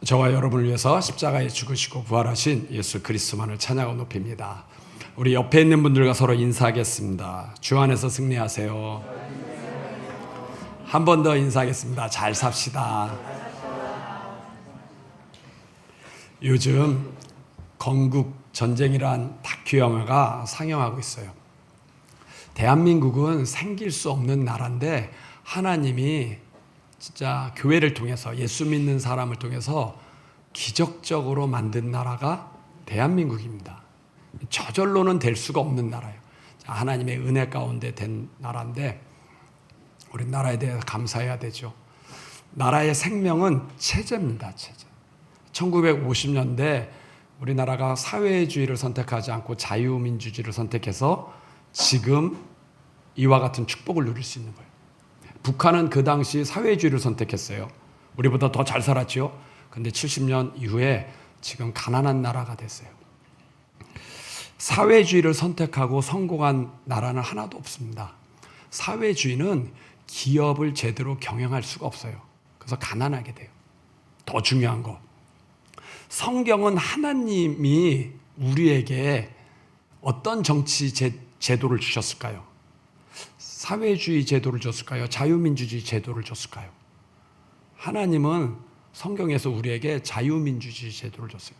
저와 여러분을 위해서 십자가에 죽으시고 부활하신 예수 그리스도만을 찬양하고 높입니다. 우리 옆에 있는 분들과 서로 인사하겠습니다. 주 안에서 승리하세요. 한 번 더 인사하겠습니다. 잘 삽시다. 요즘 건국 전쟁이란 다큐 영화가 상영하고 있어요. 대한민국은 생길 수 없는 나라인데 하나님이 진짜 교회를 통해서 예수 믿는 사람을 통해서 기적적으로 만든 나라가 대한민국입니다. 저절로는 될 수가 없는 나라예요. 하나님의 은혜 가운데 된 나라인데 우리나라에 대해서 감사해야 되죠. 나라의 생명은 체제입니다. 체제. 1950년대 우리나라가 사회주의를 선택하지 않고 자유민주주의를 선택해서 지금 이와 같은 축복을 누릴 수 있는 거예요. 북한은 그 당시 사회주의를 선택했어요. 우리보다 더 잘 살았죠. 근데 70년 이후에 지금 가난한 나라가 됐어요. 사회주의를 선택하고 성공한 나라는 하나도 없습니다. 사회주의는 기업을 제대로 경영할 수가 없어요. 그래서 가난하게 돼요. 더 중요한 거. 성경은 하나님이 우리에게 어떤 정치 제도를 주셨을까요? 사회주의 제도를 줬을까요? 자유민주주의 제도를 줬을까요? 하나님은 성경에서 우리에게 자유민주주의 제도를 줬어요.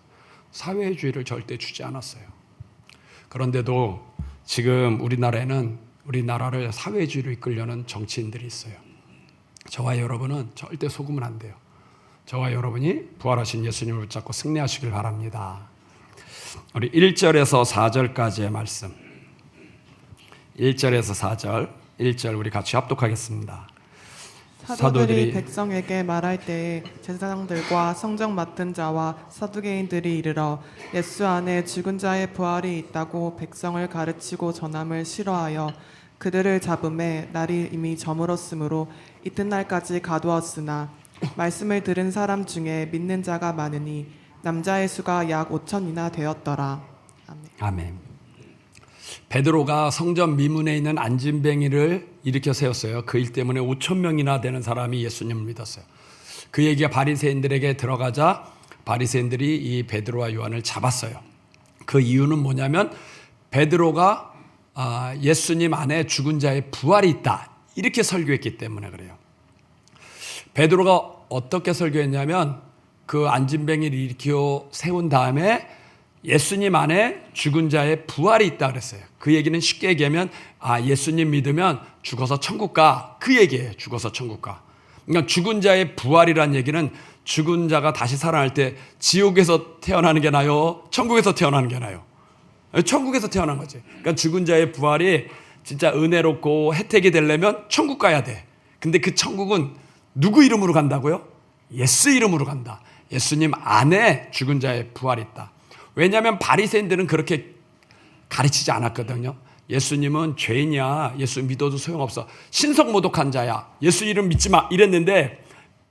사회주의를 절대 주지 않았어요. 그런데도 지금 우리나라를 사회주의로 이끌려는 정치인들이 있어요. 저와 여러분은 절대 속으면 안 돼요. 저와 여러분이 부활하신 예수님을 붙잡고 승리하시길 바랍니다. 우리 1절에서 4절까지의 말씀. 1절에서 4절. 1절 우리 같이 합독하겠습니다. 사도들이 백성에게 말할 때에 제사장들과 성적 맡은 자와 사두개인들이 이르러 예수 안에 죽은 자의 부활이 있다고 백성을 가르치고 전함을 싫어하여 그들을 잡음에 날이 이미 저물었으므로 이튿날까지 가두었으나 말씀을 들은 사람 중에 믿는 자가 많으니 남자의 수가 약 5천이나 되었더라. 아멘. 아멘. 베드로가 성전 미문에 있는 안진뱅이를 일으켜 세웠어요. 그 일 때문에 5천 명이나 되는 사람이 예수님을 믿었어요. 그 얘기가 바리새인들에게 들어가자 바리새인들이 이 베드로와 요한을 잡았어요. 그 이유는 뭐냐면 베드로가 예수님 안에 죽은 자의 부활이 있다 이렇게 설교했기 때문에 그래요. 베드로가 어떻게 설교했냐면 그 안진뱅이를 일으켜 세운 다음에 예수님 안에 죽은 자의 부활이 있다 그랬어요. 그 얘기는 쉽게 얘기하면 예수님 믿으면 죽어서 천국 가. 그 얘기예요. 죽어서 천국 가. 그러니까 죽은 자의 부활이란 얘기는 죽은 자가 다시 살아날 때 지옥에서 태어나는 게 나요? 천국에서 태어나는 게 나요? 천국에서 태어난 거지. 그러니까 죽은 자의 부활이 진짜 은혜롭고 혜택이 되려면 천국 가야 돼. 근데 그 천국은 누구 이름으로 간다고요? 예수 이름으로 간다. 예수님 안에 죽은 자의 부활이 있다. 왜냐하면 바리새인들은 그렇게 가르치지 않았거든요. 예수님은 죄인이야. 예수 믿어도 소용없어. 신성모독한 자야. 예수 이름 믿지 마. 이랬는데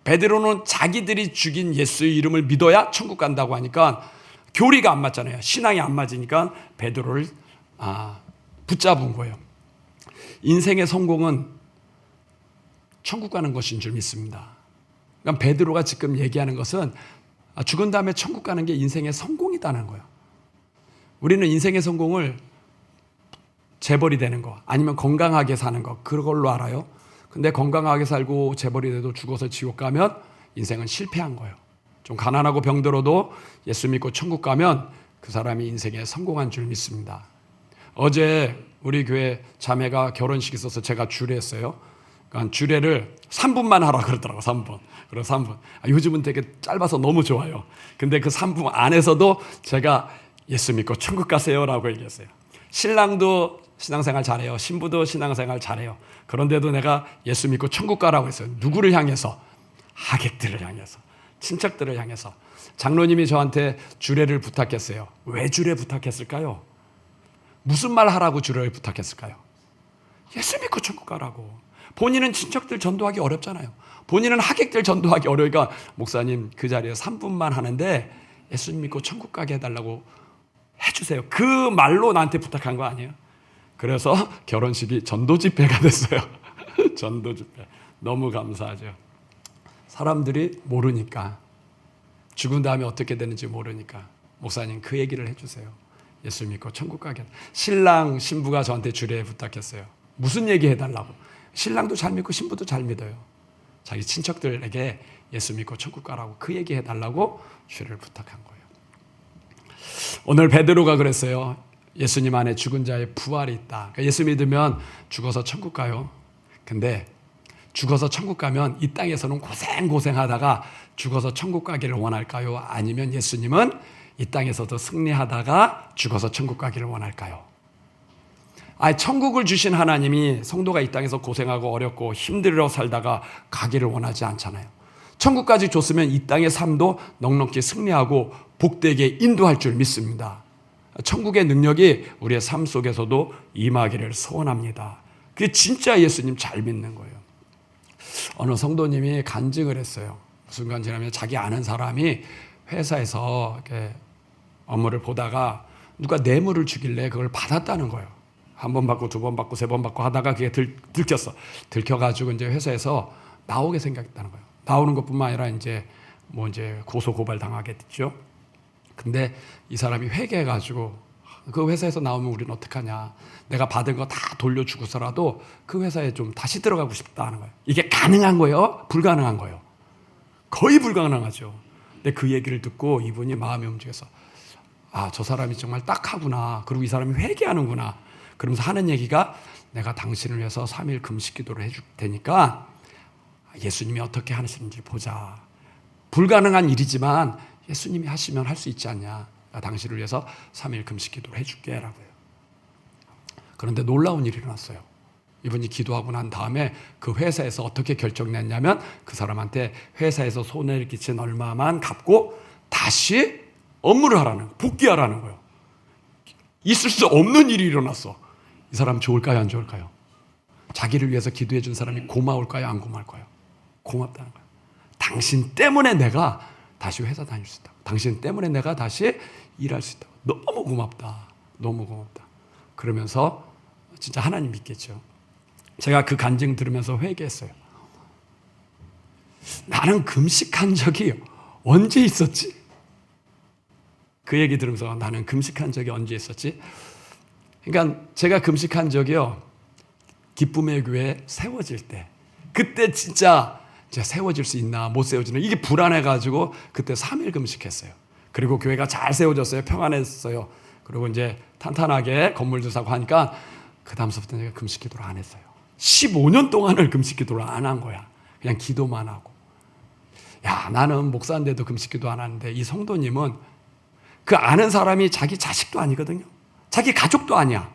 베드로는 자기들이 죽인 예수 이름을 믿어야 천국 간다고 하니까 교리가 안 맞잖아요. 신앙이 안 맞으니까 베드로를 붙잡은 거예요. 인생의 성공은 천국 가는 것인 줄 믿습니다. 그러니까 베드로가 지금 얘기하는 것은 죽은 다음에 천국 가는 게 인생의 성공이다는 거예요. 우리는 인생의 성공을 재벌이 되는 거 아니면 건강하게 사는 거 그걸로 알아요. 근데 건강하게 살고 재벌이 돼도 죽어서 지옥 가면 인생은 실패한 거예요. 좀 가난하고 병들어도 예수 믿고 천국 가면 그 사람이 인생에 성공한 줄 믿습니다. 어제 우리 교회 자매가 결혼식 있어서 제가 주례했어요. 그러니까 주례를 3분만 하라 그러더라고. 3분. 그래서 3분. 요즘은 되게 짧아서 너무 좋아요. 근데 그 3분 안에서도 제가 예수 믿고 천국 가세요라고 얘기했어요. 신랑도 신앙생활 잘해요. 신부도 신앙생활 잘해요. 그런데도 내가 예수 믿고 천국 가라고 했어요. 누구를 향해서? 하객들을 향해서. 친척들을 향해서. 장로님이 저한테 주례를 부탁했어요. 왜 주례 부탁했을까요? 무슨 말 하라고 주례를 부탁했을까요? 예수 믿고 천국 가라고. 본인은 친척들 전도하기 어렵잖아요. 본인은 하객들 전도하기 어려우니까 목사님 그 자리에 3분만 하는데 예수님 믿고 천국 가게 해달라고 해주세요. 그 말로 나한테 부탁한 거 아니에요? 그래서 결혼식이 전도 집회가 됐어요. 전도 집회. 너무 감사하죠. 사람들이 모르니까 죽은 다음에 어떻게 되는지 모르니까 목사님 그 얘기를 해주세요. 예수 믿고 천국 가게. 신랑 신부가 저한테 주례에 부탁했어요. 무슨 얘기 해달라고. 신랑도 잘 믿고 신부도 잘 믿어요. 자기 친척들에게 예수 믿고 천국 가라고 그 얘기 해달라고 주례를 부탁한 거예요. 오늘 베드로가 그랬어요. 예수님 안에 죽은 자의 부활이 있다. 그러니까 예수 믿으면 죽어서 천국 가요. 근데 죽어서 천국 가면 이 땅에서는 고생하다가 죽어서 천국 가기를 원할까요? 아니면 예수님은 이 땅에서도 승리하다가 죽어서 천국 가기를 원할까요? 천국을 주신 하나님이 성도가 이 땅에서 고생하고 어렵고 힘들어 살다가 가기를 원하지 않잖아요. 천국까지 줬으면 이 땅의 삶도 넉넉히 승리하고 복되게 인도할 줄 믿습니다. 천국의 능력이 우리의 삶 속에서도 임하기를 소원합니다. 그게 진짜 예수님 잘 믿는 거예요. 어느 성도님이 간증을 했어요. 무슨 간증하면 자기 아는 사람이 회사에서 이렇게 업무를 보다가 누가 뇌물을 주길래 그걸 받았다는 거예요. 한 번 받고 두 번 받고 세 번 받고 하다가 그게 들켰어. 들켜가지고 이제 회사에서 나오게 생각했다는 거예요. 나오는 것뿐만 아니라 이제 고소 고발 당하게 됐죠. 근데 이 사람이 회개해가지고 그 회사에서 나오면 우리는 어떡하냐. 내가 받은 거 다 돌려주고서라도 그 회사에 좀 다시 들어가고 싶다는 거예요. 이게 가능한 거예요? 불가능한 거예요? 거의 불가능하죠. 근데 그 얘기를 듣고 이분이 마음이 움직여서 저 사람이 정말 딱하구나. 그리고 이 사람이 회개하는구나. 그러면서 하는 얘기가 내가 당신을 위해서 3일 금식 기도를 해줄 테니까 예수님이 어떻게 하시는지 보자. 불가능한 일이지만 예수님이 하시면 할 수 있지 않냐. 당신을 위해서 3일 금식 기도를 해줄게 라고요. 그런데 놀라운 일이 일어났어요. 이분이 기도하고 난 다음에 그 회사에서 어떻게 결정냈냐면 그 사람한테 회사에서 손해를 끼친 얼마만 갚고 다시 업무를 하라는, 복귀하라는 거예요. 있을 수 없는 일이 일어났어. 이 사람 좋을까요? 안 좋을까요? 자기를 위해서 기도해 준 사람이 고마울까요? 안 고마울까요? 고맙다는 거예요. 당신 때문에 내가 다시 회사 다닐 수 있다. 당신 때문에 내가 다시 일할 수 있다. 너무 고맙다. 너무 고맙다. 그러면서 진짜 하나님 믿겠죠. 제가 그 간증 들으면서 회개했어요. 나는 금식한 적이 언제 있었지? 그 얘기 들으면서 나는 금식한 적이 언제 있었지? 그러니까 제가 금식한 적이요. 기쁨의 교회 세워질 때. 그때 진짜 세워질 수 있나 못 세워지나 이게 불안해가지고 그때 3일 금식했어요. 그리고 교회가 잘 세워졌어요. 평안했어요. 그리고 이제 탄탄하게 건물도 사고 하니까 그 다음서부터 내가 금식 기도를 안 했어요. 15년 동안을 금식 기도를 안 한 거야. 그냥 기도만 하고. 나는 목사인데도 금식 기도 안 하는데 이 성도님은 그 아는 사람이 자기 자식도 아니거든요. 자기 가족도 아니야.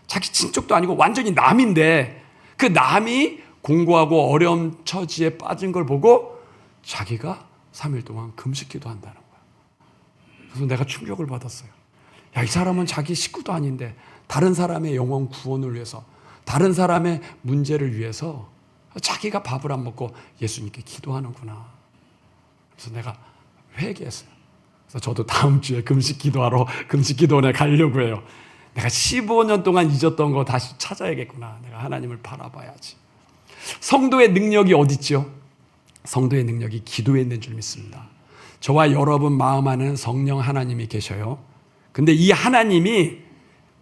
자기 친척도 아니고 완전히 남인데 그 남이 공고하고 어려운 처지에 빠진 걸 보고 자기가 3일 동안 금식 기도한다는 거야. 그래서 내가 충격을 받았어요. 이 사람은 자기 식구도 아닌데 다른 사람의 영혼 구원을 위해서 다른 사람의 문제를 위해서 자기가 밥을 안 먹고 예수님께 기도하는구나. 그래서 내가 회개했어요. 그래서 저도 다음 주에 금식 기도원에 가려고 해요. 내가 15년 동안 잊었던 거 다시 찾아야겠구나. 내가 하나님을 바라봐야지. 성도의 능력이 어디 있죠? 성도의 능력이 기도에 있는 줄 믿습니다. 저와 여러분 마음 안에는 성령 하나님이 계셔요. 근데 이 하나님이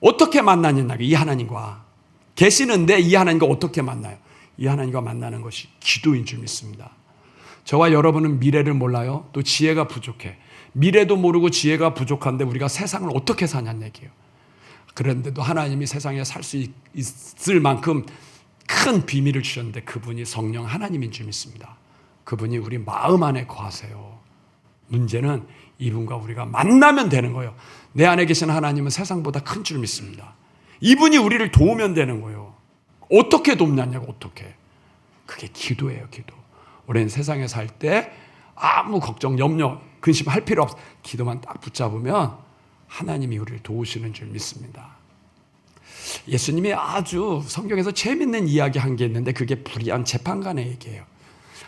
어떻게 만나느냐, 이 하나님과 계시는데 이 하나님과 어떻게 만나요? 이 하나님과 만나는 것이 기도인 줄 믿습니다. 저와 여러분은 미래를 몰라요. 또 지혜가 부족해. 미래도 모르고 지혜가 부족한데 우리가 세상을 어떻게 사냐는 얘기예요. 그런데도 하나님이 세상에 살 수 있을 만큼 큰 비밀을 주셨는데 그분이 성령 하나님인 줄 믿습니다. 그분이 우리 마음 안에 거하세요. 문제는 이분과 우리가 만나면 되는 거예요. 내 안에 계신 하나님은 세상보다 큰 줄 믿습니다. 이분이 우리를 도우면 되는 거예요. 어떻게 돕냐냐고. 어떻게. 그게 기도예요. 기도. 우리는 세상에 살 때 아무 걱정, 염려, 근심할 필요 없어. 기도만 딱 붙잡으면 하나님이 우리를 도우시는 줄 믿습니다. 예수님이 아주 성경에서 재밌는 이야기 한 게 있는데 그게 불의한 재판관의 얘기예요.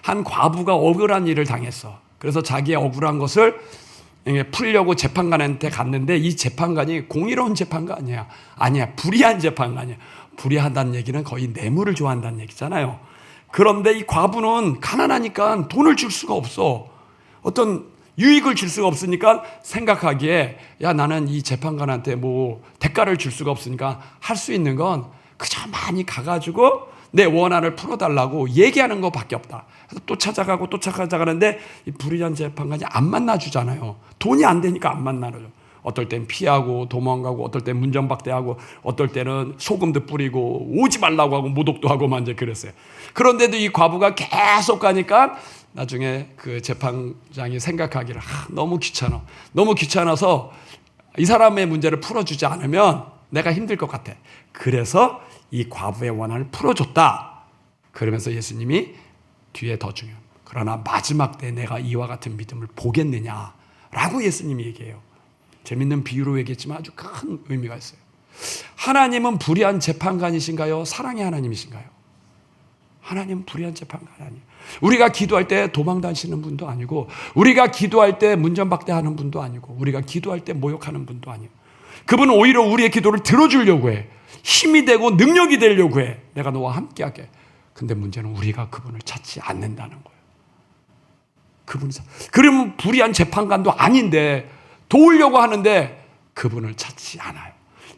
한 과부가 억울한 일을 당했어. 그래서 자기의 억울한 것을 풀려고 재판관한테 갔는데 이 재판관이 공의로운 재판관이야. 아니야. 불의한 재판관이야. 불의하다는 얘기는 거의 뇌물을 좋아한다는 얘기잖아요. 그런데 이 과부는 가난하니까 돈을 줄 수가 없어. 어떤 유익을 줄 수가 없으니까 생각하기에 야 나는 이 재판관한테 뭐 대가를 줄 수가 없으니까 할 수 있는 건 그저 많이 가가지고 내 원한을 풀어달라고 얘기하는 것밖에 없다. 그래서 또 찾아가고 또 찾아가는데 이 불의한 재판관이 안 만나주잖아요. 돈이 안 되니까 안 만나죠. 어떨 땐 피하고 도망가고 어떨 땐 문전박대하고 어떨 때는 소금도 뿌리고 오지 말라고 하고 모독도 하고 만 이제 그랬어요. 그런데도 이 과부가 계속 가니까 나중에 그 재판장이 생각하기를 너무 귀찮아. 너무 귀찮아서 이 사람의 문제를 풀어주지 않으면 내가 힘들 것 같아. 그래서 이 과부의 원한을 풀어줬다. 그러면서 예수님이 뒤에 더 중요한 그러나 마지막 때 내가 이와 같은 믿음을 보겠느냐라고 예수님이 얘기해요. 재밌는 비유로 얘기했지만 아주 큰 의미가 있어요. 하나님은 불의한 재판관이신가요? 사랑의 하나님이신가요? 하나님은 불의한 재판관 아니에요. 우리가 기도할 때 도망다니시는 분도 아니고 우리가 기도할 때 문전박대하는 분도 아니고 우리가 기도할 때 모욕하는 분도 아니에요. 그분은 오히려 우리의 기도를 들어주려고 해. 힘이 되고 능력이 되려고 해. 내가 너와 함께하게. 근데 문제는 우리가 그분을 찾지 않는다는 거예요. 그러면 불의한 재판관도 아닌데 도우려고 하는데 그분을 찾지 않아요.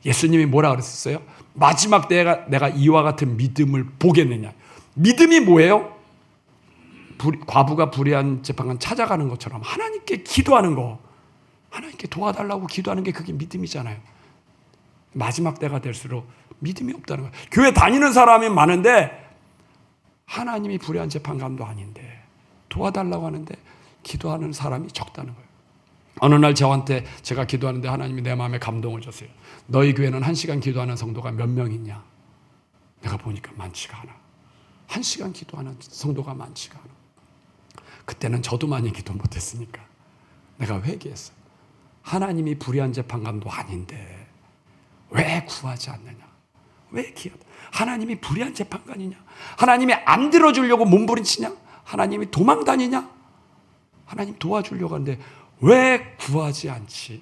예수님이 뭐라 그랬었어요? 마지막 때 내가 이와 같은 믿음을 보겠느냐. 믿음이 뭐예요? 과부가 불의한 재판관 찾아가는 것처럼 하나님께 기도하는 거, 하나님께 도와달라고 기도하는 게 그게 믿음이잖아요. 마지막 때가 될수록 믿음이 없다는 거예요. 교회 다니는 사람이 많은데 하나님이 불의한 재판관도 아닌데 도와달라고 하는데 기도하는 사람이 적다는 거예요. 어느 날 저한테 제가 기도하는데 하나님이 내 마음에 감동을 줬어요. 너희 교회는 1시간 기도하는 성도가 몇 명 있냐? 내가 보니까 많지가 않아. 1시간 기도하는 성도가 많지가 않아. 그때는 저도 많이 기도 못했으니까 내가 회개했어요. 하나님이 불의한 재판관도 아닌데 왜 구하지 않느냐? 왜 기하다? 하나님이 불의한 재판관이냐? 하나님이 안 들어주려고 몸부림치냐? 하나님이 도망다니냐? 하나님 도와주려고 하는데 왜 구하지 않지?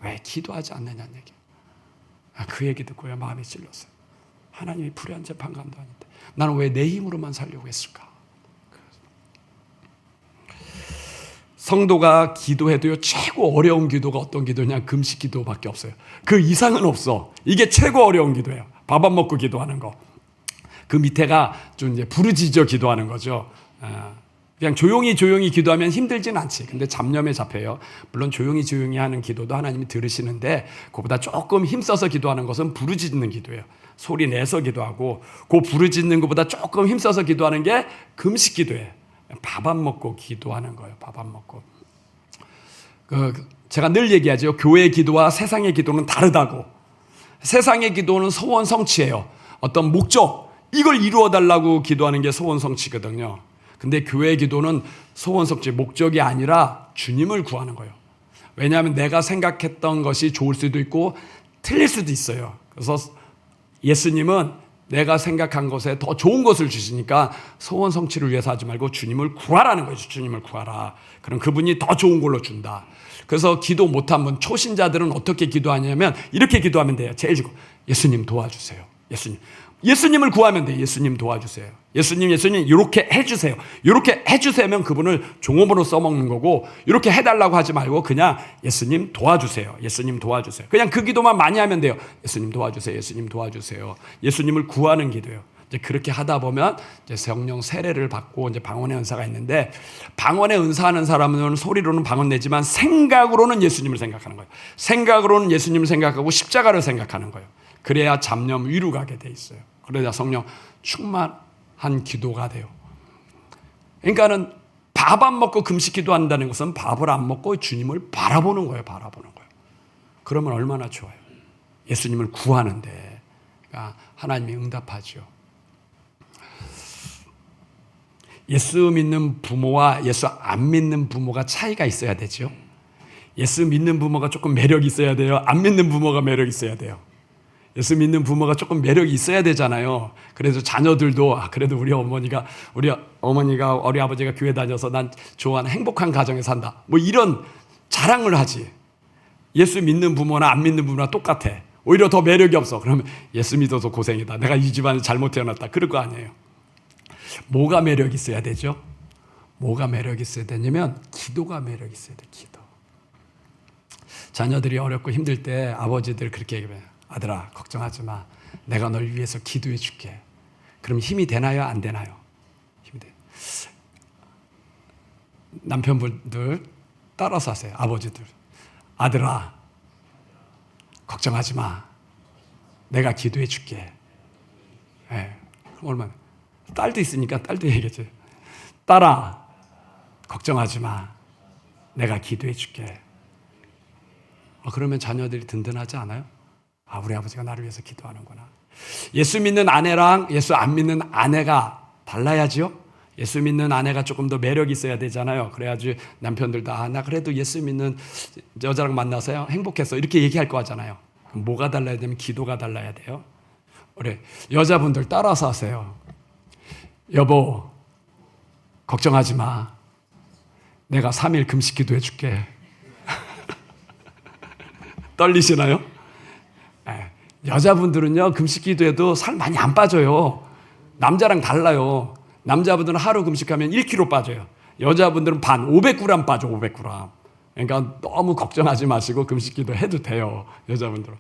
왜 기도하지 않느냐는 얘기. 그 얘기 듣고야 마음이 찔렸어요. 하나님이 불의한 재판관도 아닌데 나는 왜 내 힘으로만 살려고 했을까? 성도가 기도해도요 최고 어려운 기도가 어떤 기도냐? 금식 기도밖에 없어요. 그 이상은 없어. 이게 최고 어려운 기도예요. 밥 안 먹고 기도하는 거. 그 밑에가 좀 이제 부르짖어 기도하는 거죠. 그냥 조용히 기도하면 힘들진 않지. 근데 잡념에 잡혀요. 물론 조용히 하는 기도도 하나님이 들으시는데 그보다 조금 힘써서 기도하는 것은 부르짖는 기도예요. 소리 내서 기도하고 그 부르짖는 것보다 조금 힘써서 기도하는 게 금식 기도예요. 밥 안 먹고 기도하는 거예요. 밥 안 먹고. 제가 늘 얘기하죠. 교회의 기도와 세상의 기도는 다르다고. 세상의 기도는 소원 성취예요. 어떤 목적, 이걸 이루어 달라고 기도하는 게 소원 성취거든요. 근데 교회의 기도는 소원 성취, 목적이 아니라 주님을 구하는 거예요. 왜냐하면 내가 생각했던 것이 좋을 수도 있고 틀릴 수도 있어요. 그래서 예수님은 내가 생각한 것에 더 좋은 것을 주시니까 소원 성취를 위해서 하지 말고 주님을 구하라는 거죠. 주님을 구하라. 그럼 그분이 더 좋은 걸로 준다. 그래서 기도 못한 분, 초신자들은 어떻게 기도하냐면 이렇게 기도하면 돼요. 제일 좋고 예수님 도와주세요. 예수님을 구하면 돼요. 예수님 도와주세요. 예수님 이렇게 해주세요. 이렇게 해주세요면 그분을 종업으로 써먹는 거고 이렇게 해달라고 하지 말고 그냥 예수님 도와주세요. 예수님 도와주세요. 그냥 그 기도만 많이 하면 돼요. 예수님 도와주세요. 예수님 도와주세요. 예수님을 구하는 기도예요. 이제 그렇게 하다 보면 이제 성령 세례를 받고 이제 방언의 은사가 있는데 방언의 은사하는 사람은 소리로는 방언 내지만 생각으로는 예수님을 생각하는 거예요. 생각으로는 예수님을 생각하고 십자가를 생각하는 거예요. 그래야 잡념 위로 가게 돼 있어요. 그래야 성령 충만한 기도가 돼요. 그러니까는 밥 안 먹고 금식 기도한다는 것은 밥을 안 먹고 주님을 바라보는 거예요. 그러면 얼마나 좋아요. 예수님을 구하는데 그러니까 하나님이 응답하죠. 예수 믿는 부모와 예수 안 믿는 부모가 차이가 있어야 되죠. 예수 믿는 부모가 조금 매력이 있어야 돼요. 안 믿는 부모가 매력이 있어야 돼요. 예수 믿는 부모가 조금 매력이 있어야 되잖아요. 그래서 자녀들도 그래도 우리 어머니가 우리 아버지가 교회 다녀서 난 좋아하는 행복한 가정에 산다. 뭐 이런 자랑을 하지. 예수 믿는 부모나 안 믿는 부모나 똑같아. 오히려 더 매력이 없어. 그러면 예수 믿어서 고생이다. 내가 이 집안에 잘못 태어났다. 그럴 거 아니에요. 뭐가 매력이 있어야 되죠? 뭐가 매력 있어야 되냐면 기도가 매력 있어야 돼. 기도. 자녀들이 어렵고 힘들 때 아버지들 그렇게 얘기해요. 아들아 걱정하지 마. 내가 널 위해서 기도해 줄게. 그럼 힘이 되나요? 안 되나요? 힘이 돼. 남편분들 따라서 하세요. 아버지들. 아들아 걱정하지 마. 내가 기도해 줄게. 네. 그럼 얼마나. 딸도 있으니까 딸도 얘기하지. 딸아 걱정하지 마. 내가 기도해 줄게. 그러면 자녀들이 든든하지 않아요? 우리 아버지가 나를 위해서 기도하는구나. 예수 믿는 아내랑 예수 안 믿는 아내가 달라야지요. 예수 믿는 아내가 조금 더 매력이 있어야 되잖아요. 그래야지 남편들도 나 그래도 예수 믿는 여자랑 만나서요 행복했어 이렇게 얘기할 거 하잖아요. 그럼 뭐가 달라야 되면 기도가 달라야 돼요. 그래 여자분들 따라서 하세요. 여보 걱정하지 마. 내가 3일 금식 기도해 줄게. 떨리시나요? 네. 여자분들은요 금식 기도해도 살 많이 안 빠져요. 남자랑 달라요. 남자분들은 하루 금식하면 1kg 빠져요. 여자분들은 반 500g 빠져. 500g. 그러니까 너무 걱정하지 마시고 금식 기도 해도 돼요. 여자분들은.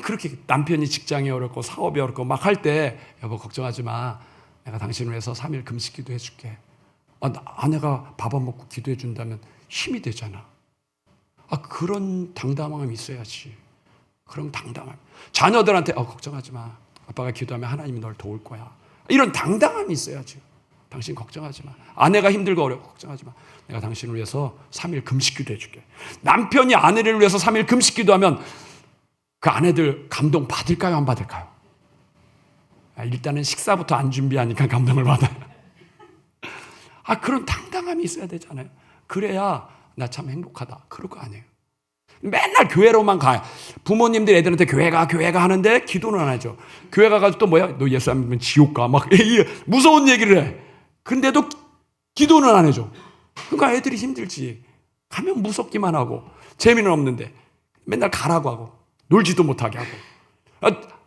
그렇게 남편이 직장이 어렵고 사업이 어렵고 막 할 때 여보 걱정하지 마. 내가 당신을 위해서 3일 금식 기도해 줄게. 아내가 밥 안 먹고 기도해 준다면 힘이 되잖아. 그런 당당함이 있어야지. 그런 당당함. 자녀들한테 걱정하지 마. 아빠가 기도하면 하나님이 널 도울 거야. 이런 당당함이 있어야지. 당신 걱정하지 마. 아내가 힘들고 어려워 걱정하지 마. 내가 당신을 위해서 3일 금식 기도해 줄게. 남편이 아내를 위해서 3일 금식 기도하면 그 아내들 감동 받을까요? 안 받을까요? 일단은 식사부터 안 준비하니까 감동을 받아요. 그런 당당함이 있어야 되잖아요. 그래야 나 참 행복하다. 그럴 거 아니에요. 맨날 교회로만 가요. 부모님들 애들한테 교회 가 하는데 기도는 안 하죠. 교회 가가지고 또 뭐야? 너 예수 안 믿으면 지옥 가. 막 무서운 얘기를 해. 근데도 기도는 안 해줘. 그러니까 애들이 힘들지. 가면 무섭기만 하고 재미는 없는데 맨날 가라고 하고 놀지도 못하게 하고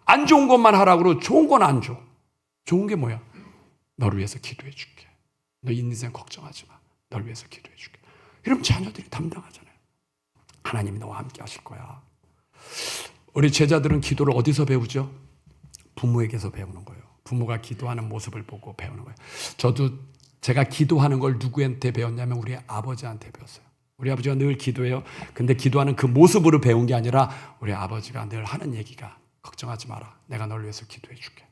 안 좋은 것만 하라고 그러고 좋은 건 안 줘. 좋은 게 뭐야? 너를 위해서 기도해 줄게. 너 인생 걱정하지 마. 너를 위해서 기도해 줄게. 이러면 자녀들이 담당하잖아요. 하나님이 너와 함께 하실 거야. 우리 제자들은 기도를 어디서 배우죠? 부모에게서 배우는 거예요. 부모가 기도하는 모습을 보고 배우는 거예요. 저도 제가 기도하는 걸 누구한테 배웠냐면 우리 아버지한테 배웠어요. 우리 아버지가 늘 기도해요. 근데 기도하는 그 모습으로 배운 게 아니라 우리 아버지가 늘 하는 얘기가 걱정하지 마라. 내가 너를 위해서 기도해 줄게.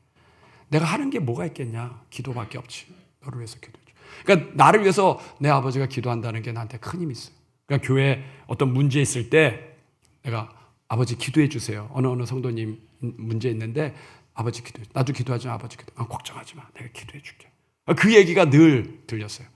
내가 하는 게 뭐가 있겠냐? 기도밖에 없지. 너를 위해서 기도해 줄게. 그러니까 나를 위해서 내 아버지가 기도한다는 게 나한테 큰 힘이 있어요. 그러니까 교회에 어떤 문제 있을 때 내가 아버지 기도해 주세요. 어느 성도님 문제 있는데 아버지 기도해. 나도 기도하지 마. 아버지 기도. 걱정하지 마. 내가 기도해 줄게. 그 얘기가 늘 들렸어요.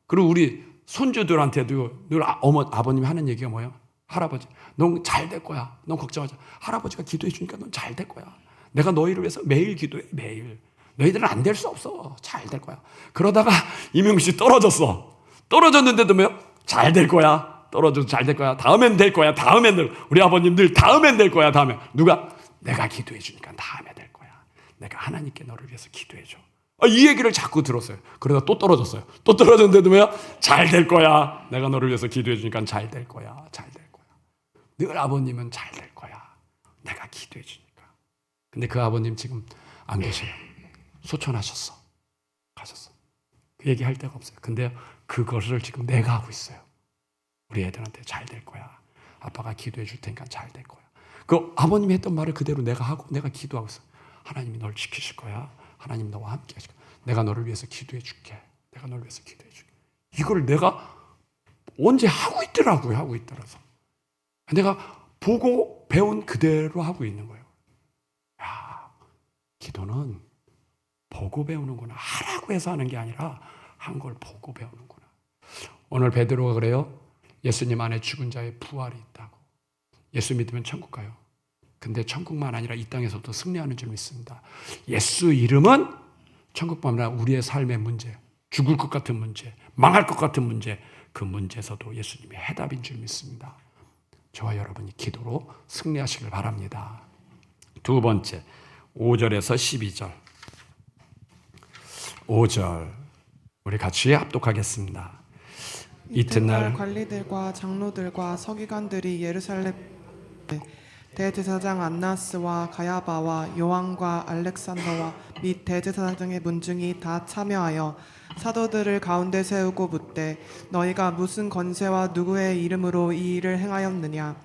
그리고 우리 손주들한테도 늘 아버님이 하는 얘기가 뭐예요? 할아버지, 넌 잘 될 거야. 넌 걱정하지 마. 할아버지가 기도해 주니까 넌 잘 될 거야. 내가 너희를 위해서 매일 기도해. 매일. 너희들은 안 될 수 없어. 잘 될 거야. 그러다가 이명식 씨 떨어졌어. 떨어졌는데도 뭐요? 잘 될 거야. 떨어져도 잘 될 거야. 다음엔 될 거야. 다음엔 우리 아버님들 다음엔 될 거야. 다음에 누가? 내가 기도해 주니까 다음에 될 거야. 내가 하나님께 너를 위해서 기도해 줘. 이 얘기를 자꾸 들었어요. 그러다 또 떨어졌어요. 또 떨어졌는데도 뭐야? 잘 될 거야. 내가 너를 위해서 기도해 주니까 잘 될 거야. 잘 될 거야. 늘 아버님은 잘 될 거야. 내가 기도해 주니까. 근데 그 아버님 지금 안 계셔요. 소천하셨어. 가셨어. 그 얘기할 데가 없어요. 근데 그것을 지금 내가 하고 있어요. 우리 애들한테 잘 될 거야. 아빠가 기도해 줄 테니까 잘 될 거야. 그 아버님이 했던 말을 그대로 내가 하고 내가 기도하고 있어요. 하나님이 널 지키실 거야. 하나님 너와 함께 하실 거야. 내가 너를 위해서 기도해 줄게. 내가 너를 위해서 기도해 줄게. 이걸 내가 언제 하고 있더라고요. 하고 있더라서. 내가 보고 배운 그대로 하고 있는 거예요. 야, 기도는 보고 배우는구나. 하라고 해서 하는 게 아니라 한 걸 보고 배우는구나. 오늘 베드로가 그래요. 예수님 안에 죽은 자의 부활이 있다고. 예수 믿으면 천국 가요. 근데 천국만 아니라 이 땅에서도 승리하는 줄 믿습니다. 예수 이름은 천국뿐만 아니라 우리의 삶의 문제, 죽을 것 같은 문제, 망할 것 같은 문제, 그 문제에서도 예수님의 해답인 줄 믿습니다. 저와 여러분이 기도로 승리하시길 바랍니다. 두 번째, 5절에서 12절. 5절. 우리 같이 합독하겠습니다. 이튿날 관리들과 장로들과 서기관들이 예루살렘 대제사장 안나스와 가야바와 요한과 알렉산더와 및 대제사장의 문중이 다 참여하여 사도들을 가운데 세우고 묻되 너희가 무슨 권세와 누구의 이름으로 이 일을 행하였느냐.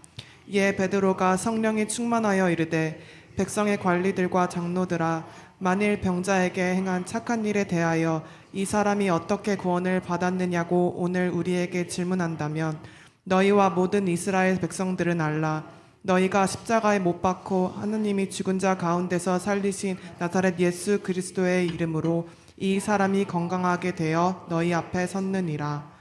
이에 베드로가 성령이 충만하여 이르되 백성의 관리들과 장로들아, 만일 병자에게 행한 착한 일에 대하여 이 사람이 어떻게 구원을 받았느냐고 오늘 우리에게 질문한다면 너희와 모든 이스라엘 백성들은 알라. 너희가 십자가에 못 박고 하느님이 죽은 자 가운데서 살리신 나사렛 예수 그리스도의 이름으로 이 사람이 건강하게 되어 너희 앞에 섰느니라.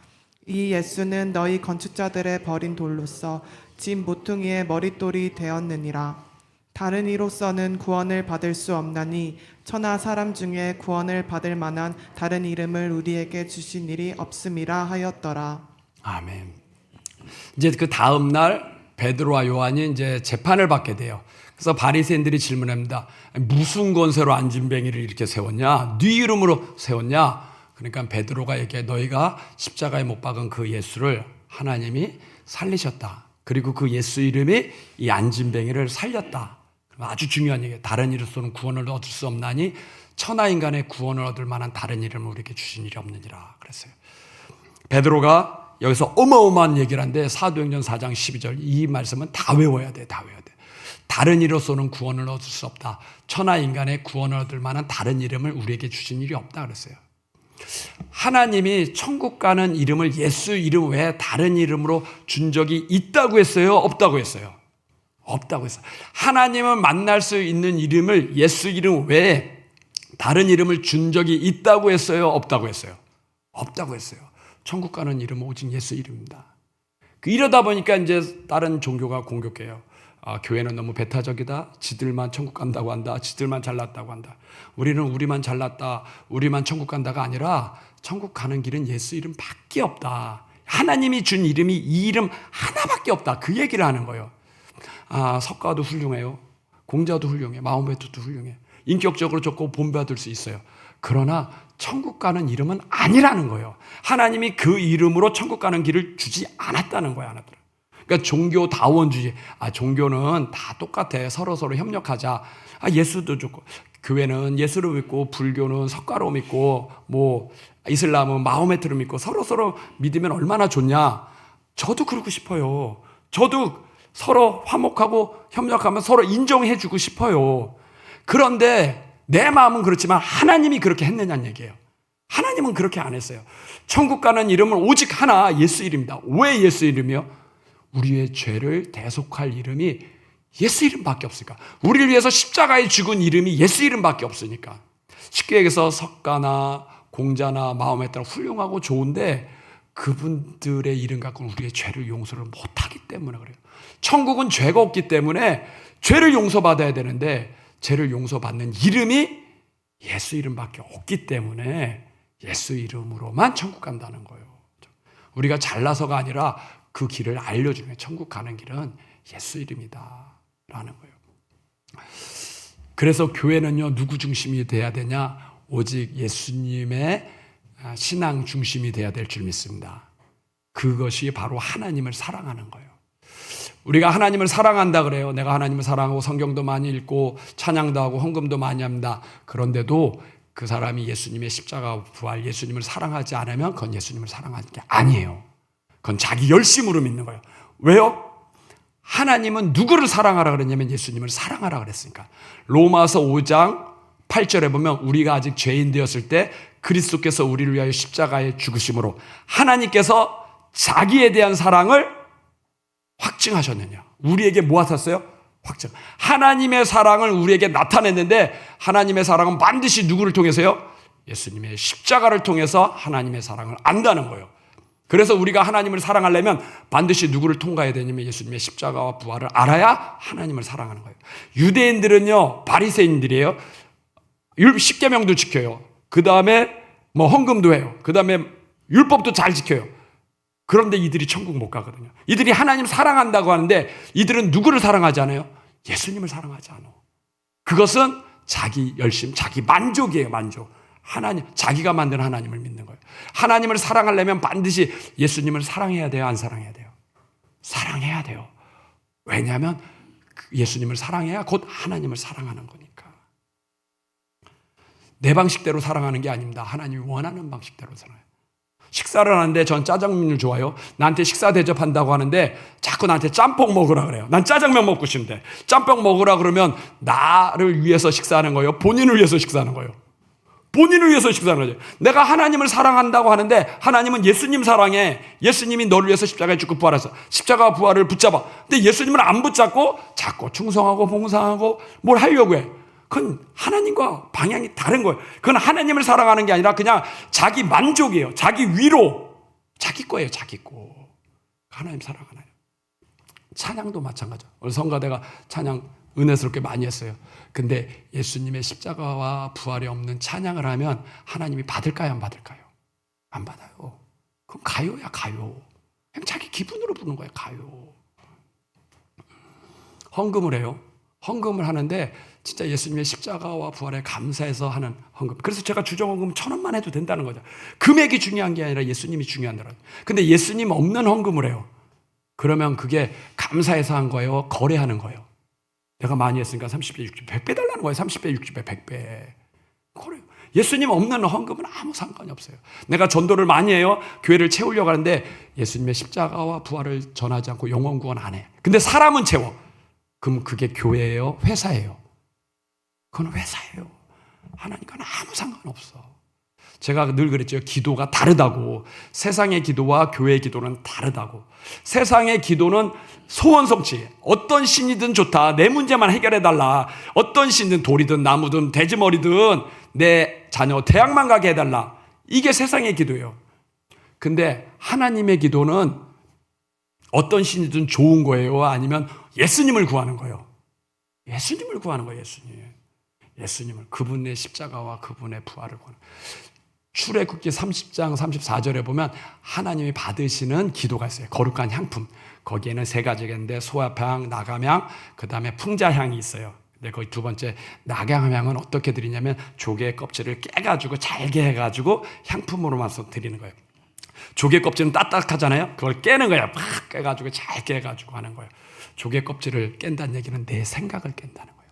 이 예수는 너희 건축자들의 버린 돌로서 집 모퉁이의 머릿돌이 되었느니라. 다른 이로서는 구원을 받을 수 없나니 천하 사람 중에 구원을 받을 만한 다른 이름을 우리에게 주신 일이 없음이라 하였더라. 아멘. 이제 그 다음 날 베드로와 요한이 이제 재판을 받게 돼요. 그래서 바리새인들이 질문합니다. 무슨 권세로 안진뱅이를 이렇게 세웠냐? 네 이름으로 세웠냐? 그러니까 베드로가 얘기해, 너희가 십자가에 못 박은 그 예수를 하나님이 살리셨다. 그리고 그 예수 이름이 이 안진뱅이를 살렸다. 아주 중요한 얘기예요. 다른 이로서는 구원을 얻을 수 없나니 천하 인간의 구원을 얻을 만한 다른 이름을 우리에게 주신 일이 없느니라 그랬어요. 베드로가 여기서 어마어마한 얘기를 하는데 사도행전 4장 12절 이 말씀은 다 외워야 돼. 다 외워야 돼. 다른 이로서는 구원을 얻을 수 없다. 천하 인간의 구원을 얻을 만한 다른 이름을 우리에게 주신 일이 없다 그랬어요. 하나님이 천국 가는 이름을 예수 이름 외에 다른 이름으로 준 적이 있다고 했어요? 없다고 했어요? 없다고 했어요. 하나님은 만날 수 있는 이름을 예수 이름 외에 다른 이름을 준 적이 있다고 했어요? 없다고 했어요? 없다고 했어요. 천국 가는 이름은 오직 예수 이름입니다. 이러다 보니까 이제 다른 종교가 공격해요. 교회는 너무 배타적이다. 지들만 천국 간다고 한다. 지들만 잘났다고 한다. 우리는 우리만 잘났다. 우리만 천국 간다가 아니라 천국 가는 길은 예수 이름밖에 없다. 하나님이 준 이름이 이 이름 하나밖에 없다. 그 얘기를 하는 거예요. 석가도 훌륭해요. 공자도 훌륭해. 마호메트도 훌륭해. 인격적으로 좋고 본받을 수 있어요. 그러나 천국 가는 이름은 아니라는 거예요. 하나님이 그 이름으로 천국 가는 길을 주지 않았다는 거야. 그러니까 종교다원주의. 종교는 다 똑같아. 서로 협력하자. 예수도 좋고. 교회는 예수를 믿고 불교는 석가로 믿고 뭐 이슬람은 마호메트를 믿고 서로 믿으면 얼마나 좋냐. 저도 그러고 싶어요. 저도 서로 화목하고 협력하면 서로 인정해주고 싶어요. 그런데 내 마음은 그렇지만 하나님이 그렇게 했느냐는 얘기예요. 하나님은 그렇게 안 했어요. 천국 가는 이름은 오직 하나 예수 이름입니다. 왜 예수 이름이요? 우리의 죄를 대속할 이름이 예수 이름밖에 없으니까. 우리를 위해서 십자가에 죽은 이름이 예수 이름밖에 없으니까. 쉽게 얘기해서 석가나 공자나 마호메트나 훌륭하고 좋은데 그분들의 이름 갖고는 우리의 죄를 용서를 못하기 때문에 그래요. 천국은 죄가 없기 때문에 죄를 용서받아야 되는데 죄를 용서받는 이름이 예수 이름밖에 없기 때문에 예수 이름으로만 천국 간다는 거예요. 우리가 잘나서가 아니라 그 길을 알려주는 거예요. 천국 가는 길은 예수 이름이다 라는 거예요. 그래서 교회는요, 누구 중심이 돼야 되냐? 오직 예수님의 신앙 중심이 돼야 될 줄 믿습니다. 그것이 바로 하나님을 사랑하는 거예요. 우리가 하나님을 사랑한다 그래요. 내가 하나님을 사랑하고 성경도 많이 읽고 찬양도 하고 헌금도 많이 합니다. 그런데도 그 사람이 예수님의 십자가 부활 예수님을 사랑하지 않으면 그건 예수님을 사랑하는 게 아니에요. 그건 자기 열심으로 믿는 거예요. 왜요? 하나님은 누구를 사랑하라 그랬냐면 예수님을 사랑하라 그랬으니까. 로마서 5장 8절에 보면 우리가 아직 죄인 되었을 때 그리스도께서 우리를 위하여 십자가에 죽으심으로 하나님께서 자기에 대한 사랑을 확증하셨느냐. 우리에게 뭐 하셨어요? 확증. 하나님의 사랑을 우리에게 나타냈는데 하나님의 사랑은 반드시 누구를 통해서요? 예수님의 십자가를 통해서 하나님의 사랑을 안다는 거예요. 그래서 우리가 하나님을 사랑하려면 반드시 누구를 통과해야 되냐면 예수님의 십자가와 부활을 알아야 하나님을 사랑하는 거예요. 유대인들은요, 바리새인들이에요. 10계명도 지켜요. 그 다음에 뭐 헌금도 해요. 그 다음에 율법도 잘 지켜요. 그런데 이들이 천국 못 가거든요. 이들이 하나님 사랑한다고 하는데 이들은 누구를 사랑하지 않아요? 예수님을 사랑하지 않아. 그것은 자기 열심, 자기 만족이에요. 만족. 하나님, 자기가 만든 하나님을 믿는 거예요. 하나님을 사랑하려면 반드시 예수님을 사랑해야 돼요? 안 사랑해야 돼요? 사랑해야 돼요. 왜냐하면 예수님을 사랑해야 곧 하나님을 사랑하는 거니까. 내 방식대로 사랑하는 게 아닙니다. 하나님이 원하는 방식대로 사랑해요. 식사를 하는데 전 짜장면을 좋아해요. 나한테 식사 대접한다고 하는데 자꾸 나한테 짬뽕 먹으라 그래요. 난 짜장면 먹고 싶은데 짬뽕 먹으라 그러면 나를 위해서 식사하는 거예요? 본인을 위해서 식사하는 거예요? 본인을 위해서 식사하는 거죠. 내가 하나님을 사랑한다고 하는데 하나님은 예수님 사랑해. 예수님이 너를 위해서 십자가에 죽고 부활해서 십자가 부활을 붙잡아. 근데 예수님을 안 붙잡고 자꾸 충성하고 봉사하고 뭘 하려고 해. 그건 하나님과 방향이 다른 거예요. 그건 하나님을 사랑하는 게 아니라 그냥 자기 만족이에요. 자기 위로. 자기 거예요. 자기 거. 하나님 사랑하나요? 찬양도 마찬가지죠. 오늘 성가대가 찬양 은혜스럽게 많이 했어요. 근데 예수님의 십자가와 부활이 없는 찬양을 하면 하나님이 받을까요? 안 받을까요? 안 받아요. 그럼 가요야 가요. 그냥 자기 기분으로 부르는 거예요. 가요. 헌금을 해요. 헌금을 하는데 진짜 예수님의 십자가와 부활에 감사해서 하는 헌금. 그래서 제가 주정헌금 1,000원만 해도 된다는 거죠. 금액이 중요한 게 아니라 예수님이 중요한다는 거죠. 근데 예수님 없는 헌금을 해요. 그러면 그게 감사해서 한 거예요? 거래하는 거예요? 내가 많이 했으니까 30배, 60배, 100배 달라는 거예요. 30배, 60배, 100배. 그래요. 예수님 없는 헌금은 아무 상관이 없어요. 내가 전도를 많이 해요. 교회를 채우려고 하는데 예수님의 십자가와 부활을 전하지 않고 영원 구원 안 해. 근데 사람은 채워. 그럼 그게 교회예요? 회사예요? 그건 회사예요. 하나님과는 아무 상관없어. 제가 늘 그랬죠. 기도가 다르다고. 세상의 기도와 교회의 기도는 다르다고. 세상의 기도는 소원 성취. 어떤 신이든 좋다. 내 문제만 해결해달라. 어떤 신이든 돌이든 나무든 돼지머리든 내 자녀 대학만 가게 해달라. 이게 세상의 기도예요. 근데 하나님의 기도는 어떤 신이든 좋은 거예요? 아니면 예수님을 구하는 거예요? 예수님을 구하는 거예요. 예수님을. 그분의 십자가와 그분의 부활을 구하는 거예요. 출애굽기 30장 34절에 보면 하나님이 받으시는 기도가 있어요. 거룩한 향품. 거기에는 3가지가 있는데 소화향, 나감향, 그 다음에 풍자향이 있어요. 근데 거기 두 번째 나감향은 어떻게 드리냐면 조개 껍질을 깨가지고 잘게 해가지고 향품으로만 드리는 거예요. 조개 껍질은 딱딱하잖아요. 그걸 깨는 거야. 막 깨가지고 잘게 해가지고 하는 거예요. 조개 껍질을 깬다는 얘기는 내 생각을 깬다는 거예요.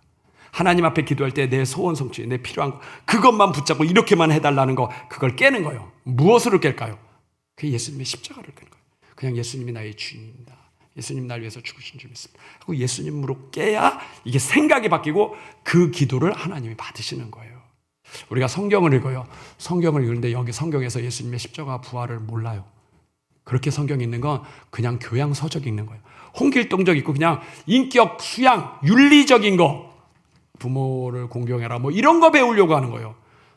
하나님 앞에 기도할 때 내 소원 성취, 내 필요한 거 그것만 붙잡고 이렇게만 해달라는 거 그걸 깨는 거예요. 무엇으로 깰까요? 그게 예수님의 십자가를 깨는 거예요. 그냥 예수님이 나의 주인입니다. 예수님 날 위해서 죽으신 줄 믿습니다. 하고 예수님으로 깨야 이게 생각이 바뀌고 그 기도를 하나님이 받으시는 거예요. 우리가 성경을 읽어요. 성경을 읽는데 여기 성경에서 예수님의 십자가 부활을 몰라요. 그렇게 성경이 있는 건 그냥 교양 서적 읽는 거예요. 홍길동적 있고 그냥 인격, 수양, 윤리적인 거 부모를 공경해라 뭐 이런 거 배우려고 하는 거예요.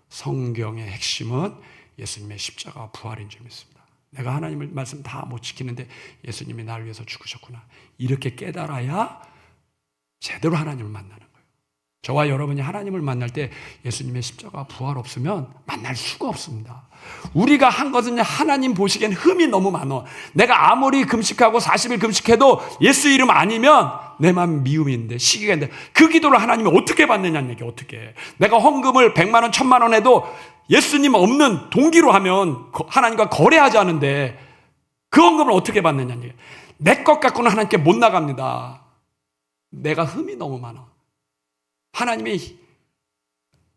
성경의 핵심은 예수님의 십자가 부활인 줄 믿습니다. 내가 하나님의 말씀 다 못 지키는데 예수님이 나를 위해서 죽으셨구나. 이렇게 깨달아야 제대로 하나님을 만나는 거예요. 저와 여러분이 하나님을 만날 때 예수님의 십자가 부활 없으면 만날 수가 없습니다. 우리가 한 것은 하나님 보시기엔 흠이 너무 많아. 내가 아무리 금식하고 40일 금식해도 예수 이름 아니면 내 마음 미움이 있는데 시기가 있는데 그 기도를 하나님이 어떻게 받느냐는 얘기. 어떻게 내가 헌금을 100만 원 1000만 원 해도 예수님 없는 동기로 하면 하나님과 거래하지 않은데 그 헌금을 어떻게 받느냐는 얘기. 내 것 갖고는 하나님께 못 나갑니다. 내가 흠이 너무 많아. 하나님이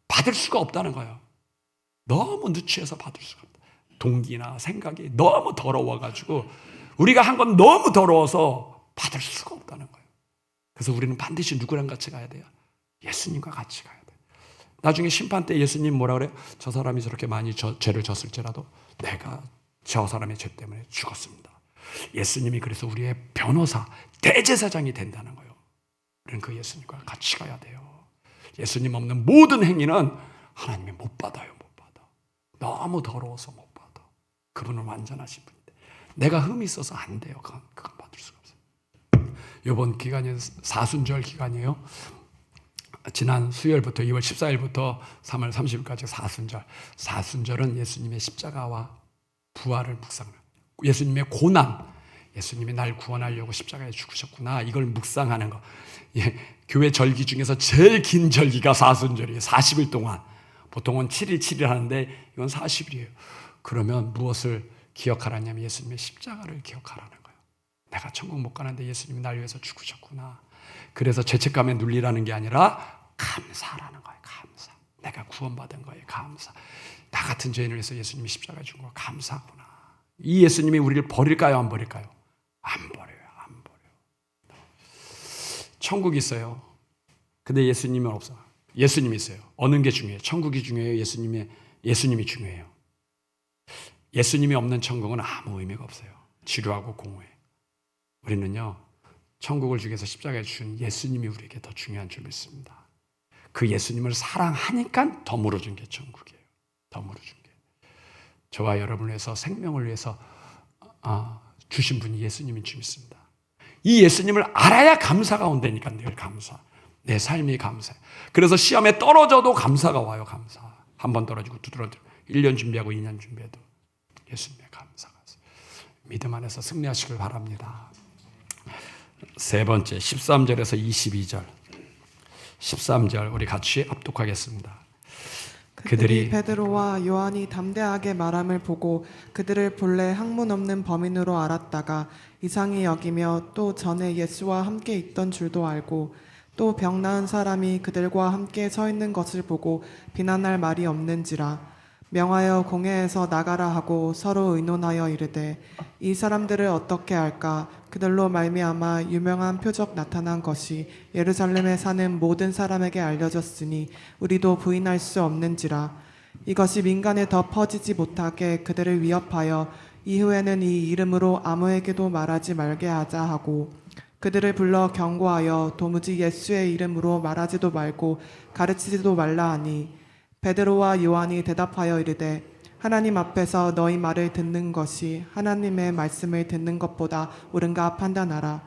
받을 수가 없다는 거예요. 너무 누추해서 받을 수가 없다. 동기나 생각이 너무 더러워가지고 우리가 한 건 너무 더러워서 받을 수가 없다는 거예요. 그래서 우리는 반드시 누구랑 같이 가야 돼요? 예수님과 같이 가야 돼요. 나중에 심판 때 예수님 뭐라 그래요? 저 사람이 저렇게 많이 죄를 졌을지라도 내가 저 사람의 죄 때문에 죽었습니다. 예수님이 그래서 우리의 변호사, 대제사장이 된다는 거예요. 우리는 그 예수님과 같이 가야 돼요. 예수님 없는 모든 행위는 하나님이 못 받아요. 못 받아. 너무 더러워서 못 받아. 그분은 완전하신 분인데 내가 흠이 있어서 안 돼요. 그건 받을 수가 없어요. 이번 기간이 사순절 기간이에요. 지난 수요일부터 2월 14일부터 3월 30일까지 사순절. 사순절은 예수님의 십자가와 부활을 묵상하는 예수님의 고난, 예수님이 날 구원하려고 십자가에 죽으셨구나. 이걸 묵상하는 거. 예, 교회 절기 중에서 제일 긴 절기가 사순절이에요. 40일 동안 보통은 7일 7일 하는데 이건 40일이에요. 그러면 무엇을 기억하라냐면 예수님의 십자가를 기억하라는 거예요. 내가 천국 못 가는데 예수님이 날 위해서 죽으셨구나. 그래서 죄책감에 눌리라는 게 아니라 감사라는 거예요. 감사. 내가 구원받은 거예요. 감사. 나 같은 죄인을 위해서 예수님이 십자가에 죽은 거 감사구나. 이 예수님이 우리를 버릴까요? 안 버릴까요? 안 버려요. 안 버려요. 천국이 있어요. 근데 예수님은 없어. 예수님이 있어요. 어느 게 중요해요? 천국이 중요해요? 예수님이 중요해요? 예수님이 없는 천국은 아무 의미가 없어요. 지루하고 공허해. 우리는요, 천국을 주기 위해서 십자가에 주신 예수님이 우리에게 더 중요한 줄 믿습니다. 그 예수님을 사랑하니까 더 물어준 게 천국이에요. 더 물어준 게. 저와 여러분을 위해서 생명을 위해서 주신 분이 예수님인 줄 믿습니다. 이 예수님을 알아야 감사가 온다니까. 늘 감사. 내 삶이 감사해. 그래서 시험에 떨어져도 감사가 와요. 감사. 한 번 떨어지고 두 번 떨어지고 1년 준비하고 2년 준비해도 예수님의 감사가 있어요. 믿음 안에서 승리하시길 바랍니다. 세 번째 13절에서 22절. 13절 우리 같이 합독하겠습니다. 그들이 베드로와 요한이 담대하게 말함을 보고 그들을 본래 학문 없는 범인으로 알았다가 이상히 여기며 또 전에 예수와 함께 있던 줄도 알고 또 병 나은 사람이 그들과 함께 서 있는 것을 보고 비난할 말이 없는지라 명하여 공회에서 나가라 하고 서로 의논하여 이르되 이 사람들을 어떻게 할까 그들로 말미암아 유명한 표적 나타난 것이 예루살렘에 사는 모든 사람에게 알려졌으니 우리도 부인할 수 없는지라 이것이 민간에 더 퍼지지 못하게 그들을 위협하여 이후에는 이 이름으로 아무에게도 말하지 말게 하자 하고 그들을 불러 경고하여 도무지 예수의 이름으로 말하지도 말고 가르치지도 말라 하니 베드로와 요한이 대답하여 이르되 하나님 앞에서 너희 말을 듣는 것이 하나님의 말씀을 듣는 것보다 옳은가 판단하라.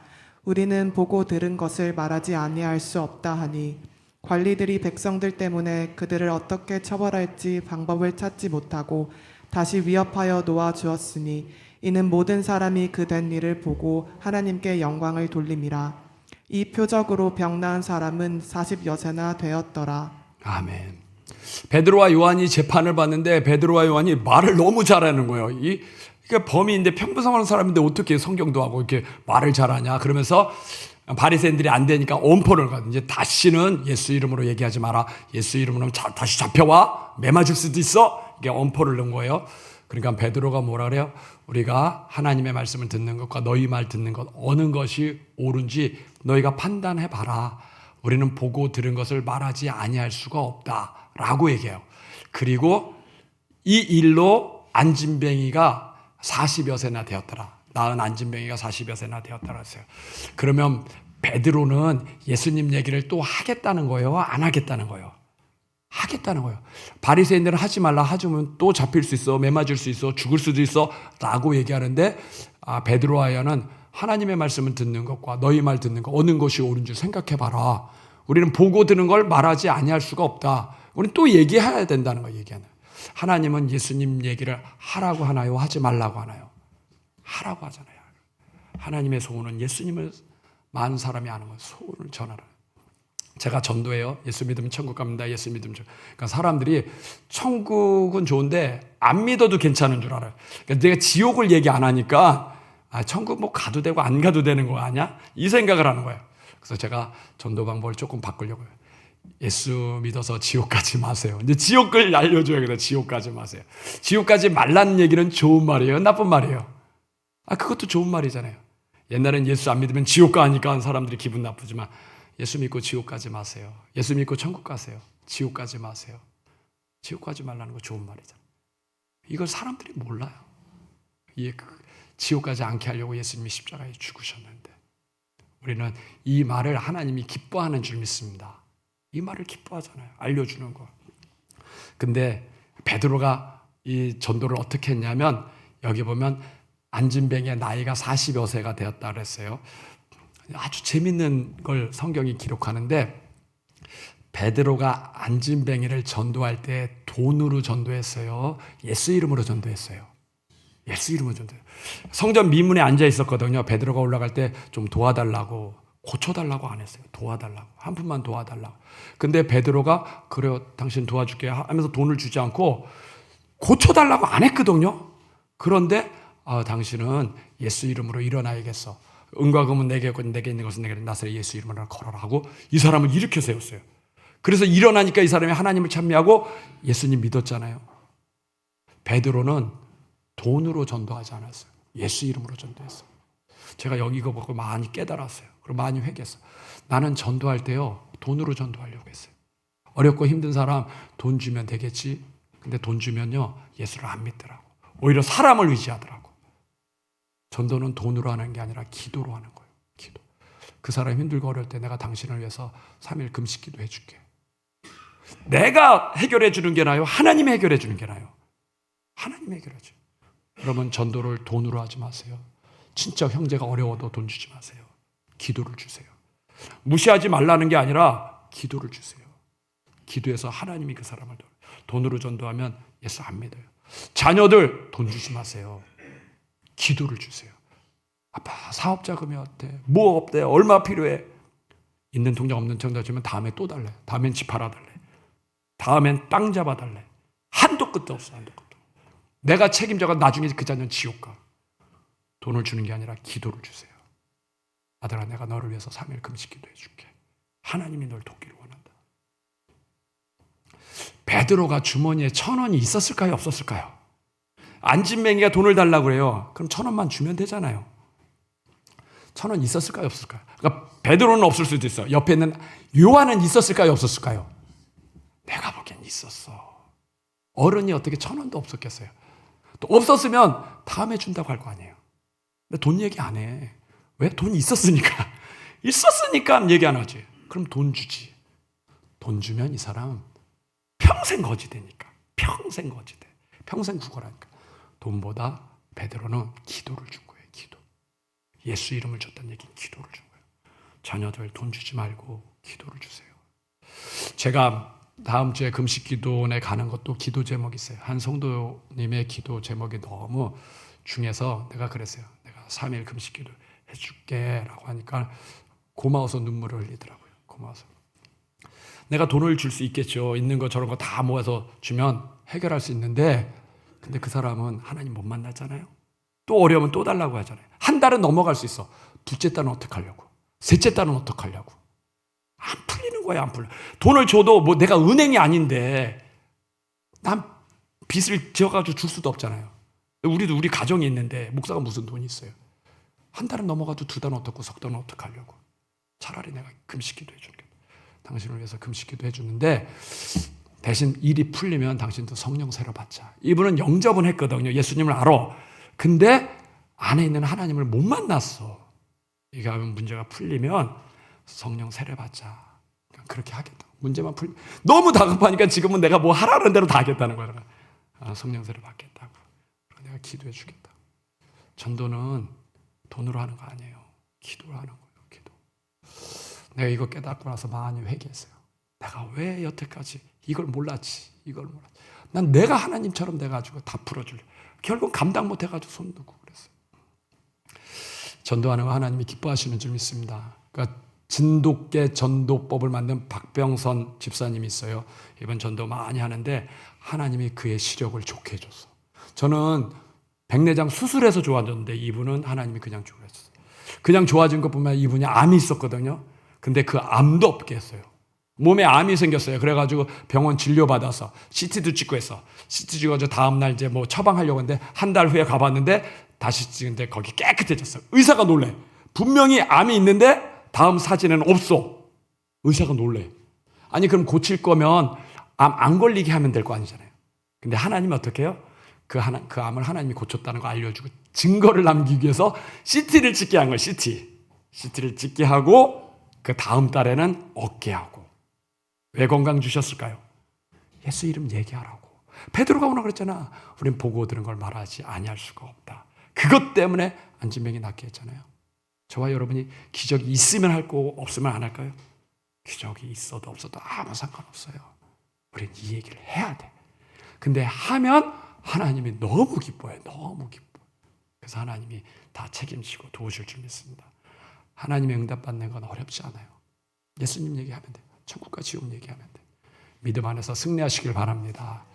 우리는 보고 들은 것을 말하지 아니할 수 없다 하니 관리들이 백성들 때문에 그들을 어떻게 처벌할지 방법을 찾지 못하고 다시 위협하여 놓아 주었으니 이는 모든 사람이 그 된 일을 보고 하나님께 영광을 돌림이라. 이 표적으로 병 나은 사람은 40여세나 되었더라. 아멘. 베드로와 요한이 재판을 받는데 베드로와 요한이 말을 너무 잘하는 거예요. 이게 범인인데 평범한 사람인데 어떻게 성경도 하고 이렇게 말을 잘하냐. 그러면서 바리새인들이 안 되니까 엄포를 가요. 이제 다시는 예수 이름으로 얘기하지 마라. 예수 이름으로 다시 잡혀와. 매 맞을 수도 있어. 이게 엄포를 넣은 거예요. 그러니까 베드로가 뭐라 그래요? 우리가 하나님의 말씀을 듣는 것과 너희 말 듣는 것 어느 것이 옳은지 너희가 판단해 봐라. 우리는 보고 들은 것을 말하지 아니할 수가 없다라고 얘기해요. 그리고 이 일로 안진뱅이가 40여세나 되었더라. 낳은 안진뱅이가 40여세나 되었더라 했어요. 그러면 베드로는 예수님 얘기를 또 하겠다는 거예요? 안 하겠다는 거예요? 하겠다는 거예요. 바리새인들은 하지 말라 하지면 또 잡힐 수 있어, 매 맞을 수 있어, 죽을 수도 있어 라고 얘기하는데 베드로와 요한은 하나님의 말씀을 듣는 것과 너희 말 듣는 것 어느 것이 옳은지 생각해봐라. 우리는 보고 듣는 걸 말하지 아니할 수가 없다. 우리는 또 얘기해야 된다는 거 얘기하는. 하나님은 예수님 얘기를 하라고 하나요? 하지 말라고 하나요? 하라고 하잖아요. 하나님의 소원은 예수님을 많은 사람이 아는 건 소원을 전하라. 제가 전도해요. 예수 믿으면 천국 갑니다. 예수 믿으면 그러니까 사람들이 천국은 좋은데 안 믿어도 괜찮은 줄 알아요. 그러니까 내가 지옥을 얘기 안 하니까 천국 뭐 가도 되고 안 가도 되는 거 아니야? 이 생각을 하는 거예요. 그래서 제가 전도 방법을 조금 바꾸려고요. 예수 믿어서 지옥 가지 마세요. 이제 지옥을 알려줘야겠다. 지옥 가지 마세요. 지옥 가지 말라는 얘기는 좋은 말이에요? 나쁜 말이에요? 그것도 좋은 말이잖아요. 옛날엔 예수 안 믿으면 지옥 가니까 사람들이 기분 나쁘지만 예수 믿고 지옥 가지 마세요. 예수 믿고 천국 가세요. 지옥 가지 마세요. 지옥 가지 말라는 거 좋은 말이잖아요. 이걸 사람들이 몰라요. 지옥 가지 않게 하려고 예수님이 십자가에 죽으셨는데 우리는 이 말을 하나님이 기뻐하는 줄 믿습니다. 이 말을 기뻐하잖아요. 알려주는 거. 근데 베드로가 이 전도를 어떻게 했냐면 여기 보면 안진뱅이의 나이가 40여 세가 되었다 그랬어요. 아주 재밌는 걸 성경이 기록하는데 베드로가 안진뱅이를 전도할 때 돈으로 전도했어요. 예수 이름으로 전도했어요. 예수 이름으로 전도해요. 성전 미문에 앉아 있었거든요. 베드로가 올라갈 때 좀 도와달라고 고쳐달라고 안 했어요. 도와달라고. 한 푼만 도와달라고. 근데 베드로가 그래 당신 도와줄게 하면서 돈을 주지 않고 고쳐달라고 안 했거든요. 그런데 당신은 예수 이름으로 일어나야겠어. 은과 금은 내게 있고 내게 있는 것은 내게 나서의 예수 이름으로 걸어라 하고 이 사람을 일으켜 세웠어요. 그래서 일어나니까 이 사람이 하나님을 찬미하고 예수님 믿었잖아요. 베드로는 돈으로 전도하지 않았어요. 예수 이름으로 전도했어요. 제가 여기 이거 보고 많이 깨달았어요. 그리고 많이 회개했어요. 나는 전도할 때요 돈으로 전도하려고 했어요. 어렵고 힘든 사람 돈 주면 되겠지. 근데 돈 주면요 예수를 안 믿더라고. 오히려 사람을 의지하더라고. 전도는 돈으로 하는 게 아니라 기도로 하는 거예요. 기도. 그 사람 힘들고 어려울 때 내가 당신을 위해서 3일 금식 기도 해줄게. 내가 해결해 주는 게 나아요? 하나님이 해결해 주는 게 나아요? 하나님이 해결해 줘요. 여러분 전도를 돈으로 하지 마세요. 진짜 형제가 어려워도 돈 주지 마세요. 기도를 주세요. 무시하지 말라는 게 아니라 기도를 주세요. 기도해서 하나님이 그 사람을 돈으로 전도하면 예수 안 믿어요. 자녀들 돈 주지 마세요. 기도를 주세요. 아빠 사업 자금이 어때? 뭐 없대? 얼마 필요해? 있는 통장 없는 통장 주면 다음에 또 달래. 다음엔 집 하나 달래. 다음엔 땅 잡아 달래. 한도 끝도 없어. 한도 끝도. 내가 책임져가 나중에 그 자녀는 지옥 가. 돈을 주는 게 아니라 기도를 주세요. 아들아 내가 너를 위해서 3일 금식 기도해 줄게. 하나님이 널 돕기를 원한다. 베드로가 주머니에 1,000원이 있었을까요? 없었을까요? 안진뱅이가 돈을 달라고 그래요. 그럼 1,000원만 주면 되잖아요. 1,000원 있었을까요? 없었을까요? 그러니까 베드로는 없을 수도 있어요. 옆에 있는 요한은 있었을까요? 없었을까요? 내가 보기엔 있었어. 어른이 어떻게 1,000원도 없었겠어요? 또 없었으면 다음에 준다고 할 거 아니에요. 근데 돈 얘기 안 해. 왜? 돈 있었으니까. 있었으니까 얘기 안 하지. 그럼 돈 주지. 돈 주면 이 사람 평생 거지되니까. 평생 거지돼. 평생 구걸하니까. 돈보다 베드로는 기도를 준 거예요. 기도. 예수 이름을 줬다는 얘기는 기도를 준 거예요. 자녀들 돈 주지 말고 기도를 주세요. 제가 다음 주에 금식기도원에 가는 것도 기도 제목이 있어요. 한 성도님의 기도 제목이 너무 중해서 내가 그랬어요. 내가 3일 금식기도 해줄게 라고 하니까 고마워서 눈물을 흘리더라고요. 고마워서. 내가 돈을 줄 수 있겠죠. 있는 거 저런 거 다 모아서 주면 해결할 수 있는데 근데 그 사람은 하나님 못 만났잖아요. 또 어려우면 또 달라고 하잖아요. 한 달은 넘어갈 수 있어. 둘째 달은 어떡하려고. 셋째 달은 어떡하려고. 안 풀리는 거야. 안 풀려. 돈을 줘도 뭐 내가 은행이 아닌데 난 빚을 지어가지고 줄 수도 없잖아요. 우리도 우리 가정이 있는데 목사가 무슨 돈이 있어요. 한 달은 넘어가도 두 달은 어떻고 석 달은 어떡하려고. 차라리 내가 금식기도 해줄게. 당신을 위해서 금식기도 해주는데 대신 일이 풀리면 당신도 성령 세례 받자. 이분은 영접은 했거든요. 예수님을 알아. 근데 안에 있는 하나님을 못 만났어. 이게 하면 문제가 풀리면 성령 세례 받자. 그렇게 하겠다. 문제만 풀리면 너무 다급하니까 지금은 내가 뭐 하라는 대로 다 하겠다는 거야. 성령 세례 받겠다고. 내가 기도해 주겠다. 전도는 돈으로 하는 거 아니에요. 기도로 하는 거예요. 기도. 내가 이거 깨닫고 나서 많이 회개했어요. 내가 왜 여태까지 이걸 몰랐지. 난 내가 하나님처럼 돼가지고 다 풀어줄래. 결국 감당 못해가지고 손 놓고 그랬어요. 전도하는 거 하나님이 기뻐하시는 줄 믿습니다. 그러니까 진돗개 전도법을 만든 박병선 집사님이 있어요. 이번 전도 많이 하는데 하나님이 그의 시력을 좋게 해줬어. 저는 백내장 수술해서 좋아졌는데 이분은 하나님이 그냥 좋아졌어요. 그냥 좋아진 것뿐만 아니라 이분이 암이 있었거든요. 근데 그 암도 없게 했어요. 몸에 암이 생겼어요. 그래가지고 병원 진료받아서 CT도 찍고 했어. CT 찍어서 다음날 이제 뭐 처방하려고 했는데 한 달 후에 가봤는데 다시 찍은데 거기 깨끗해졌어요. 의사가 놀래. 분명히 암이 있는데 다음 사진에는 없어. 의사가 놀래. 아니 그럼 고칠 거면 암 안 걸리게 하면 될 거 아니잖아요. 근데 하나님은 어떻게 해요? 그 암을 하나님이 고쳤다는 거 알려주고 증거를 남기기 위해서 CT를 찍게 한 거예요. CT를 찍게 하고 그 다음 달에는 얻게 하고. 왜 건강 주셨을까요? 예수 이름 얘기하라고. 베드로가 오나 그랬잖아. 우린 보고 들은 걸 말하지 아니할 수가 없다. 그것 때문에 안진뱅이 낫게 했잖아요. 저와 여러분이 기적이 있으면 할 거고 없으면 안 할까요? 기적이 있어도 없어도 아무 상관없어요. 우린 이 얘기를 해야 돼. 근데 하면 하나님이 너무 기뻐해요. 너무 기뻐. 그래서 하나님이 다 책임지고 도우실 줄 믿습니다. 하나님의 응답받는 건 어렵지 않아요. 예수님 얘기하면 돼요. 천국과 지옥 얘기하면 돼요. 믿음 안에서 승리하시길 바랍니다.